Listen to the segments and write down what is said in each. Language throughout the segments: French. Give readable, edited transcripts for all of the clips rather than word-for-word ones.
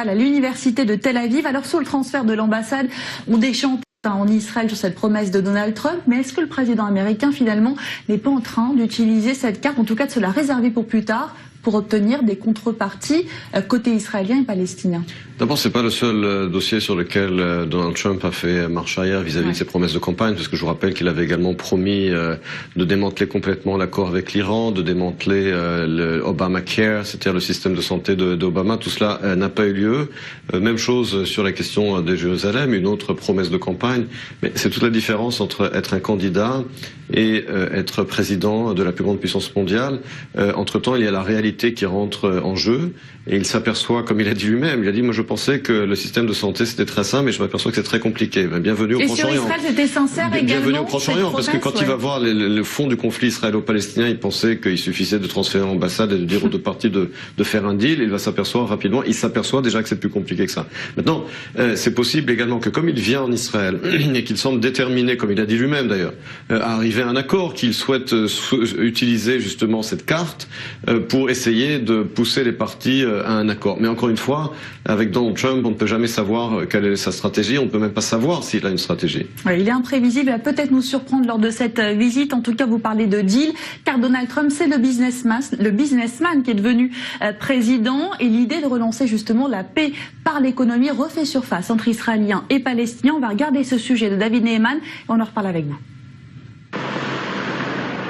à l'université de Tel Aviv. Alors sur le transfert de l'ambassade, on déchante en Israël sur cette promesse de Donald Trump, mais est-ce que le président américain finalement n'est pas en train d'utiliser cette carte, en tout cas de se la réserver pour plus tard, pour obtenir des contreparties côté israélien et palestinien? D'abord, c'est pas le seul dossier sur lequel Donald Trump a fait marche arrière vis-à-vis de ses promesses de campagne, parce que je vous rappelle qu'il avait également promis de démanteler complètement l'accord avec l'Iran, de démanteler le Obamacare, c'est-à-dire le système de santé d'Obama. Tout cela n'a pas eu lieu. Même chose sur la question de Jérusalem, une autre promesse de campagne. Mais c'est toute la différence entre être un candidat et être président de la plus grande puissance mondiale. Entre-temps, il y a la réalité qui rentre en jeu, et il s'aperçoit, comme il a dit lui-même, il a dit, moi je pensais que le système de santé c'était très simple, mais je m'aperçois que c'est très compliqué. Bienvenue au Proche-Orient. Et sur Israël, c'était sincère également. Bienvenue au Proche-Orient, parce que quand il va voir le fond du conflit israélo-palestinien, il pensait qu'il suffisait de transférer l'ambassade et de dire aux deux parties de faire un deal. Il va s'apercevoir rapidement, il s'aperçoit déjà que c'est plus compliqué que ça. Maintenant, c'est possible également que comme il vient en Israël et qu'il semble déterminé, comme il a dit lui-même d'ailleurs, à arriver à un accord, qu'il souhaite utiliser justement cette carte pour essayer de pousser les parties à un accord. Mais encore une fois, avec Donald Trump, on ne peut jamais savoir quelle est sa stratégie, on ne peut même pas savoir s'il a une stratégie. Ouais, il est imprévisible, il va peut-être nous surprendre lors de cette visite. En tout cas, vous parlez de deal, car Donald Trump, c'est le businessman qui est devenu président, et l'idée de relancer justement la paix par l'économie refait surface entre Israéliens et Palestiniens. On va regarder ce sujet de David Neeman et on en reparle avec vous.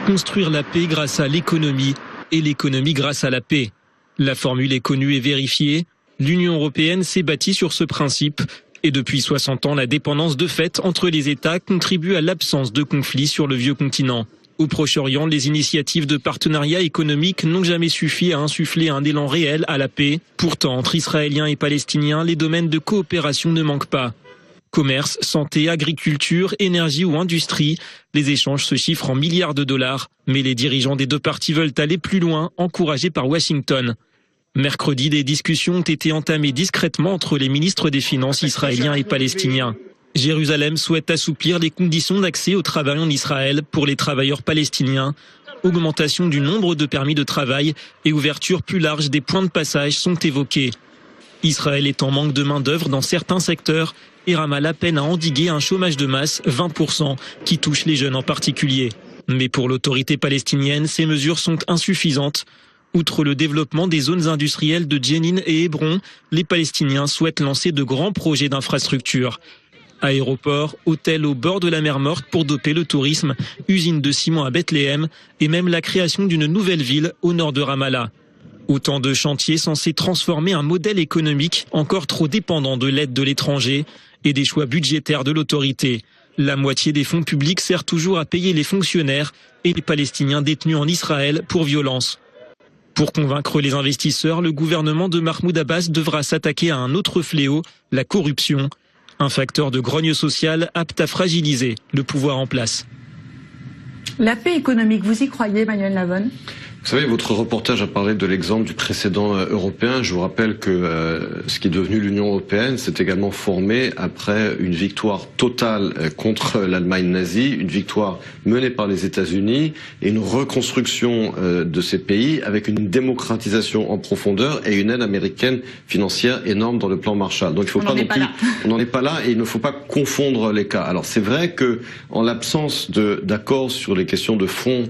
Construire la paix grâce à l'économie et l'économie grâce à la paix. La formule est connue et vérifiée. L'Union européenne s'est bâtie sur ce principe. Et depuis 60 ans, la dépendance de fait entre les États contribue à l'absence de conflits sur le vieux continent. Au Proche-Orient, les initiatives de partenariat économique n'ont jamais suffi à insuffler un élan réel à la paix. Pourtant, entre Israéliens et Palestiniens, les domaines de coopération ne manquent pas. Commerce, santé, agriculture, énergie ou industrie, les échanges se chiffrent en milliards de dollars. Mais les dirigeants des deux parties veulent aller plus loin, encouragés par Washington. Mercredi, des discussions ont été entamées discrètement entre les ministres des Finances israéliens et palestiniens. Jérusalem souhaite assouplir les conditions d'accès au travail en Israël pour les travailleurs palestiniens. Augmentation du nombre de permis de travail et ouverture plus large des points de passage sont évoqués. Israël est en manque de main-d'œuvre dans certains secteurs et Ramallah peine à endiguer un chômage de masse, 20%, qui touche les jeunes en particulier. Mais pour l'autorité palestinienne, ces mesures sont insuffisantes. Outre le développement des zones industrielles de Jenin et Hébron, les Palestiniens souhaitent lancer de grands projets d'infrastructure. Aéroports, hôtels au bord de la mer Morte pour doper le tourisme, usine de ciment à Bethléem et même la création d'une nouvelle ville au nord de Ramallah. Autant de chantiers censés transformer un modèle économique encore trop dépendant de l'aide de l'étranger et des choix budgétaires de l'autorité. La moitié des fonds publics sert toujours à payer les fonctionnaires et les Palestiniens détenus en Israël pour violence. Pour convaincre les investisseurs, le gouvernement de Mahmoud Abbas devra s'attaquer à un autre fléau, la corruption, un facteur de grogne sociale apte à fragiliser le pouvoir en place. La paix économique, vous y croyez, Manuel Lavonne? Vous savez, votre reportage a parlé de l'exemple du précédent européen. Je vous rappelle que ce qui est devenu l'Union européenne s'est également formé après une victoire totale contre l'Allemagne nazie, une victoire menée par les États-Unis et une reconstruction de ces pays avec une démocratisation en profondeur et une aide américaine financière énorme dans le plan Marshall. Donc il faut pas non plus, on n'en est pas là et il ne faut pas confondre les cas. Alors c'est vrai que en l'absence d'accord sur les questions de fond,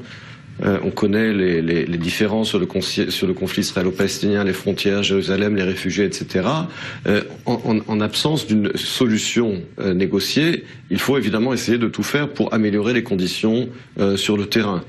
on connaît les différences sur le conflit israélo-palestinien, les frontières, Jérusalem, les réfugiés, etc. En absence d'une solution négociée, il faut évidemment essayer de tout faire pour améliorer les conditions sur le terrain.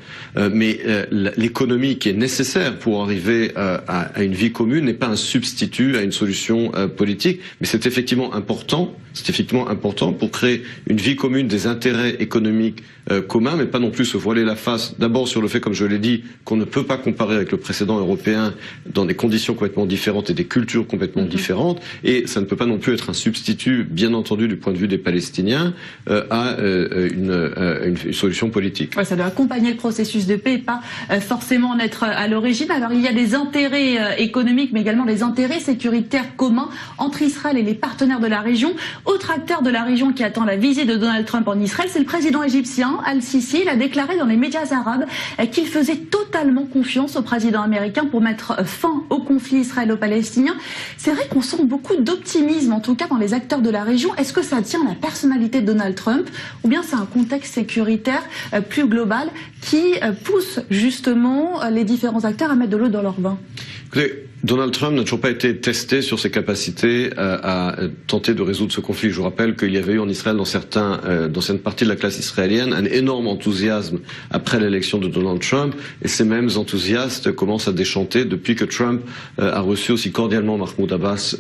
Mais l'économie qui est nécessaire pour arriver à une vie commune n'est pas un substitut à une solution politique, mais c'est effectivement important. C'est effectivement important pour créer une vie commune, des intérêts économiques communs, mais pas non plus se voiler la face. D'abord sur le fait, comme je l'ai dit, qu'on ne peut pas comparer avec le précédent européen dans des conditions complètement différentes et des cultures complètement différentes. Et ça ne peut pas non plus être un substitut, bien entendu, du point de vue des Palestiniens, à une solution politique. Ouais, ça doit accompagner le processus de paix et pas forcément en être à l'origine. Alors il y a des intérêts économiques, mais également des intérêts sécuritaires communs entre Israël et les partenaires de la région. Autre acteur de la région qui attend la visite de Donald Trump en Israël, c'est le président égyptien Al-Sisi. Il a déclaré dans les médias arabes qu'il faisait totalement confiance au président américain pour mettre fin au conflit israélo-palestinien. C'est vrai qu'on sent beaucoup d'optimisme, en tout cas dans les acteurs de la région. Est-ce que ça tient à la personnalité de Donald Trump ou bien c'est un contexte sécuritaire plus global qui pousse justement les différents acteurs à mettre de l'eau dans leur vin? Écoutez, Donald Trump n'a toujours pas été testé sur ses capacités à tenter de résoudre ce conflit. Je vous rappelle qu'il y avait eu en Israël, dans certaines parties de la classe israélienne, un énorme enthousiasme après l'élection de Donald Trump, et ces mêmes enthousiastes commencent à déchanter depuis que Trump a reçu aussi cordialement Mahmoud Abbas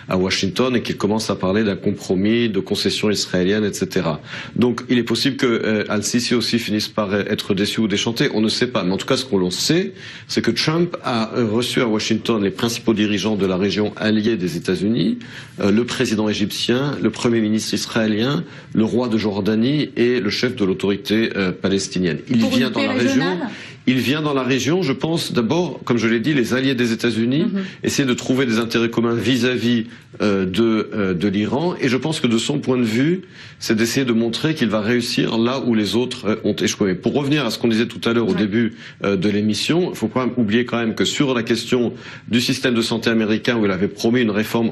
à Washington et qu'il commence à parler d'un compromis, de concessions israéliennes, etc. Donc il est possible que Al-Sisi aussi finisse par être déçu ou déchanté, on ne sait pas. Mais en tout cas, ce qu'on sait, c'est que Trump a reçu à Washington les principaux dirigeants de la région alliée des États-Unis, le président égyptien, le premier ministre israélien, le roi de Jordanie et le chef de l'autorité palestinienne. Il vient dans la région. Il vient dans la région, je pense d'abord, comme je l'ai dit, les alliés des États-Unis, essayer de trouver des intérêts communs vis-à-vis de l'Iran. Et je pense que de son point de vue, c'est d'essayer de montrer qu'il va réussir là où les autres ont échoué. Pour revenir à ce qu'on disait tout à l'heure au début de l'émission, il ne faut pas oublier quand même que sur la question du système de santé américain, où il avait promis une réforme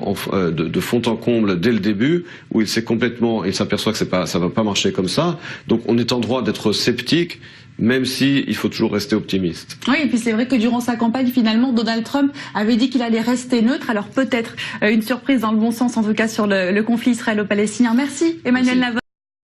de fond en comble dès le début, où il s'aperçoit que ça va pas marcher comme ça. Donc on est en droit d'être sceptique, même si il faut toujours rester optimiste. Oui, et puis c'est vrai que durant sa campagne, finalement, Donald Trump avait dit qu'il allait rester neutre. Alors peut-être une surprise dans le bon sens, en tout cas sur le conflit israélo-palestinien. Merci Emmanuel Lavoie.